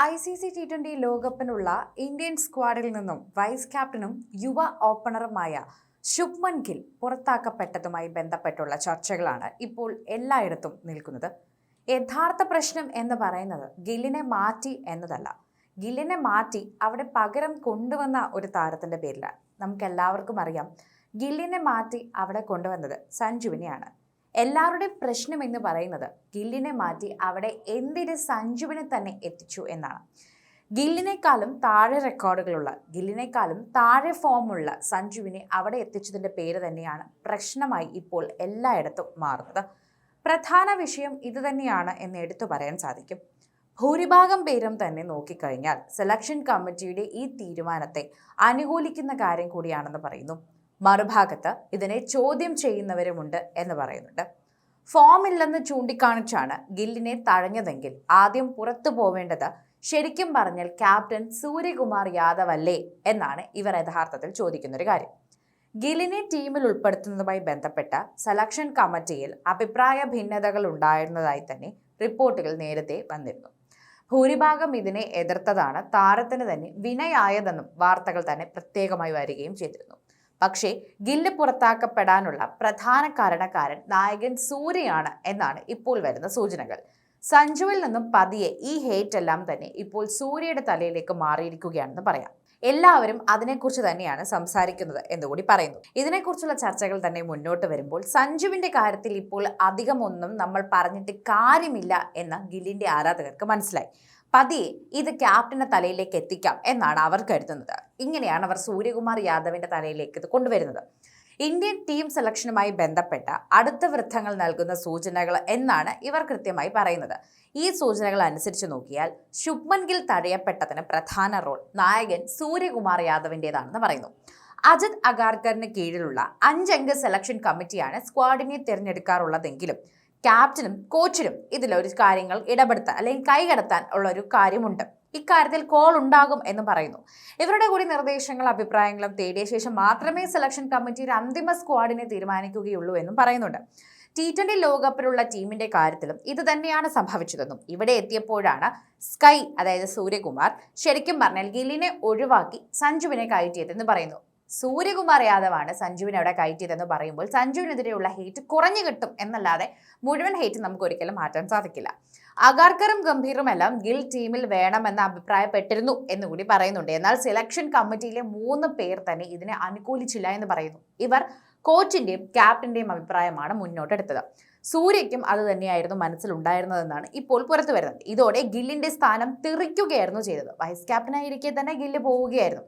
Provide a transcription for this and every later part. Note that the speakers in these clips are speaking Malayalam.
ICC T20 ലോകകപ്പിനുള്ള ഇന്ത്യൻ സ്ക്വാഡിൽ നിന്നും വൈസ് ക്യാപ്റ്റനും യുവ ഓപ്പണറുമായ ശുഭ്മൻ ഗിൽ പുറത്താക്കപ്പെട്ടതുമായി ബന്ധപ്പെട്ടുള്ള ചർച്ചകളാണ് ഇപ്പോൾ എല്ലായിടത്തും നിൽക്കുന്നത്. യഥാർത്ഥ പ്രശ്നം എന്ന് പറയുന്നത് ഗില്ലിനെ മാറ്റി എന്നതല്ല. ഗില്ലിനെ മാറ്റി അവിടെ പകരം കൊണ്ടുവന്ന ഒരു താരത്തിന്റെ പേരിലാണ്. നമുക്ക് എല്ലാവർക്കും അറിയാം, ഗില്ലിനെ മാറ്റി അവിടെ കൊണ്ടുവന്നത് സഞ്ജുവിനെയാണ്. എല്ലാവരുടെയും പ്രശ്നം എന്ന് പറയുന്നത് ഗില്ലിനെ മാറ്റി അവിടെ എന്തിന് സഞ്ജുവിനെ തന്നെ എത്തിച്ചു എന്നാണ്. ഗില്ലിനേക്കാളും താഴെ റെക്കോർഡുകളുള്ള, ഗില്ലിനേക്കാളും താഴെ ഫോമുള്ള സഞ്ജുവിനെ അവിടെ എത്തിച്ചതിൻ്റെ പേര് തന്നെയാണ് പ്രശ്നമായി ഇപ്പോൾ എല്ലായിടത്തും മാറുന്നത്. പ്രധാന വിഷയം ഇതുതന്നെയാണ് എന്ന് എടുത്തു പറയാൻ സാധിക്കും. ഭൂരിഭാഗം പേരും തന്നെ നോക്കിക്കഴിഞ്ഞാൽ സെലക്ഷൻ കമ്മിറ്റിയുടെ ഈ തീരുമാനത്തെ അനുകൂലിക്കുന്ന കാര്യം കൂടിയാണെന്ന് പറയുന്നു. മറുഭാഗത്ത് ഇതിനെ ചോദ്യം ചെയ്യുന്നവരുമുണ്ട് എന്ന് പറയുന്നുണ്ട്. ഫോമില്ലെന്ന് ചൂണ്ടിക്കാണിച്ചാണ് ഗില്ലിനെ തഴഞ്ഞതെങ്കിൽ ആദ്യം പുറത്തു പോവേണ്ടത് ശരിക്കും പറഞ്ഞാൽ ക്യാപ്റ്റൻ സൂര്യകുമാർ യാദവ് അല്ലേ എന്നാണ് ഇവർ യഥാർത്ഥത്തിൽ ചോദിക്കുന്നൊരു കാര്യം. ഗില്ലിനെ ടീമിൽ ഉൾപ്പെടുത്തുന്നതുമായി ബന്ധപ്പെട്ട സെലക്ഷൻ കമ്മിറ്റിയിൽ അഭിപ്രായ ഭിന്നതകൾ ഉണ്ടായിരുന്നതായി തന്നെ റിപ്പോർട്ടുകൾ നേരത്തെ വന്നിരുന്നു. ഭൂരിഭാഗം ഇതിനെ എതിർത്തതാണ് താരത്തിന് തന്നെ വിനയായതെന്നും വാർത്തകൾ തന്നെ പ്രത്യേകമായി വരികയും ചെയ്തിരുന്നു. പക്ഷേ ഗില്ല് പുറത്താക്കപ്പെടാനുള്ള പ്രധാന കാരണക്കാരൻ നായകൻ സൂര്യയാണ് എന്നാണ് ഇപ്പോൾ വരുന്ന സൂചനകൾ. സഞ്ജുവിൽ നിന്നും പതിയെ ഈ ഹേറ്റ് എല്ലാം തന്നെ ഇപ്പോൾ സൂര്യയുടെ തലയിലേക്ക് മാറിയിരിക്കുകയാണെന്ന് പറയാം. എല്ലാവരും അതിനെക്കുറിച്ച് തന്നെയാണ് സംസാരിക്കുന്നത് എന്നുകൂടി പറയുന്നു. ഇതിനെക്കുറിച്ചുള്ള ചർച്ചകൾ തന്നെ മുന്നോട്ട് വരുമ്പോൾ സഞ്ജുവിന്റെ കാര്യത്തിൽ ഇപ്പോൾ അധികമൊന്നും നമ്മൾ പറഞ്ഞിട്ട് കാര്യമില്ല എന്ന് ഗില്ലിന്റെ ആരാധകർക്ക് മനസ്സിലായി. പതിയെ ഇത് ക്യാപ്റ്റന്റെ തലയിലേക്ക് എത്തിക്കാം എന്നാണ് അവർ കരുതുന്നത്. ഇങ്ങനെയാണ് അവർ സൂര്യകുമാർ യാദവിന്റെ തലയിലേക്ക് ഇത് കൊണ്ടുവരുന്നത്. ഇന്ത്യൻ ടീം സെലക്ഷനുമായി ബന്ധപ്പെട്ട അടുത്ത വൃത്തങ്ങൾ നൽകുന്ന സൂചനകൾ എന്നാണ് ഇവർ കൃത്യമായി പറയുന്നത്. ഈ സൂചനകൾ അനുസരിച്ച് നോക്കിയാൽ ശുഭ്മൻ ഗിൽ തടയപ്പെട്ടതിന് പ്രധാന റോൾ നായകൻ സൂര്യകുമാർ യാദവിൻ്റെതാണെന്ന് പറയുന്നു. അജിത് അഗാർക്കറിന് കീഴിലുള്ള 5 അംഗ സെലക്ഷൻ കമ്മിറ്റിയാണ് സ്ക്വാഡിനെ തിരഞ്ഞെടുക്കാറുള്ളതെങ്കിലും ക്യാപ്റ്റനും കോച്ചിനും ഇതിലൊരു കാര്യങ്ങൾ ഇടപെടുത്താൻ അല്ലെങ്കിൽ കൈകടത്താൻ ഉള്ള ഒരു കാര്യമുണ്ട്. ഇക്കാര്യത്തിൽ കോൾ ഉണ്ടാകും എന്ന് പറയുന്നു. ഇവരുടെ കൂടി നിർദ്ദേശങ്ങളും അഭിപ്രായങ്ങളും തേടിയ ശേഷം മാത്രമേ സെലക്ഷൻ കമ്മിറ്റി അന്തിമ സ്ക്വാഡിനെ തീരുമാനിക്കുകയുള്ളൂ എന്നും പറയുന്നുണ്ട്. T20 ലോകകപ്പിലുള്ള ടീമിന്റെ കാര്യത്തിലും ഇത് തന്നെയാണ് സംഭവിച്ചതെന്നും ഇവിടെ എത്തിയപ്പോഴാണ് സ്കൈ, അതായത് സൂര്യകുമാർ, ശരിക്കും പറഞ്ഞാൽ ഗില്ലിനെ ഒഴിവാക്കി സഞ്ജുവിനെ കയറ്റിയതെന്ന് പറയുന്നു. സൂര്യകുമാർ യാദവാണ് സഞ്ജുവിനെ അവിടെ കയറ്റിയതെന്ന് പറയുമ്പോൾ സഞ്ജുവിനെതിരെയുള്ള ഹേറ്റ് കുറഞ്ഞു കിട്ടും എന്നല്ലാതെ മുഴുവൻ ഹേറ്റ് നമുക്ക് ഒരിക്കലും മാറ്റാൻ സാധിക്കില്ല. അഗാർക്കറും ഗംഭീറും എല്ലാം ഗിൽ ടീമിൽ വേണമെന്ന് അഭിപ്രായപ്പെട്ടിരുന്നു എന്നുകൂടി പറയുന്നുണ്ട്. എന്നാൽ സെലക്ഷൻ കമ്മിറ്റിയിലെ 3 പേർ തന്നെ ഇതിനെ അനുകൂലിച്ചില്ല എന്ന് പറയുന്നു. ഇവർ കോച്ചിന്റെയും ക്യാപ്റ്റന്റെയും അഭിപ്രായമാണ് മുന്നോട്ടെടുത്തത്. സൂര്യയ്ക്കും അത് തന്നെയായിരുന്നു മനസ്സിലുണ്ടായിരുന്നതെന്നാണ് ഇപ്പോൾ പുറത്തു വരുന്നത്. ഇതോടെ ഗില്ലിന്റെ സ്ഥാനം തെറിക്കുകയായിരുന്നു ചെയ്തത്. വൈസ് ക്യാപ്റ്റനായിരിക്കെ തന്നെ ഗില്ല് പോവുകയായിരുന്നു.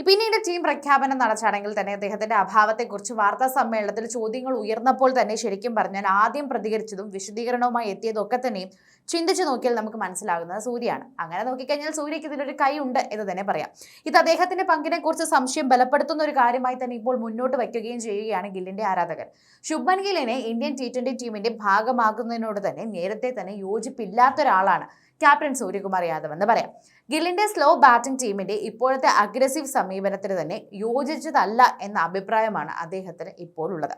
പിന്നീട് ടീം പ്രഖ്യാപനം നടച്ചടങ്ങിൽ തന്നെ അദ്ദേഹത്തിന്റെ അഭാവത്തെക്കുറിച്ച് വാർത്താ സമ്മേളനത്തിൽ ചോദ്യങ്ങൾ ഉയർന്നപ്പോൾ തന്നെ ശരിക്കും പറഞ്ഞാൽ ആദ്യം പ്രതികരിച്ചതും വിശദീകരണവുമായി എത്തിയതൊക്കെ തന്നെയും ചിന്തിച്ചു നോക്കിയാൽ നമുക്ക് മനസ്സിലാകുന്നത് സൂര്യയാണ്. അങ്ങനെ നോക്കിക്കഴിഞ്ഞാൽ സൂര്യക്ക് ഇതിലൊരു കൈ ഉണ്ട് എന്ന് തന്നെ പറയാം. ഇത് അദ്ദേഹത്തിന്റെ പങ്കിനെ കുറിച്ച് സംശയം ബലപ്പെടുത്തുന്ന ഒരു കാര്യമായി തന്നെ ഇപ്പോൾ മുന്നോട്ട് വയ്ക്കുകയും ചെയ്യുകയാണ് ഗില്ലിന്റെ ആരാധകർ. ശുഭ്മൻ ഗില്ലിനെ ഇന്ത്യൻ T20 ടീമിന്റെ ഭാഗമാകുന്നതിനോട് തന്നെ നേരത്തെ തന്നെ യോജിപ്പില്ലാത്ത ഒരാളാണ് ക്യാപ്റ്റൻ സൂര്യകുമാർ യാദവ് എന്ന് പറയാം. ഗില്ലിന്റെ സ്ലോ ബാറ്റിംഗ് ടീമിന്റെ ഇപ്പോഴത്തെ അഗ്രസീവ് സമീപനത്തിന് തന്നെ യോജിച്ചതല്ല എന്ന അഭിപ്രായമാണ് അദ്ദേഹത്തിന് ഇപ്പോൾ ഉള്ളത്.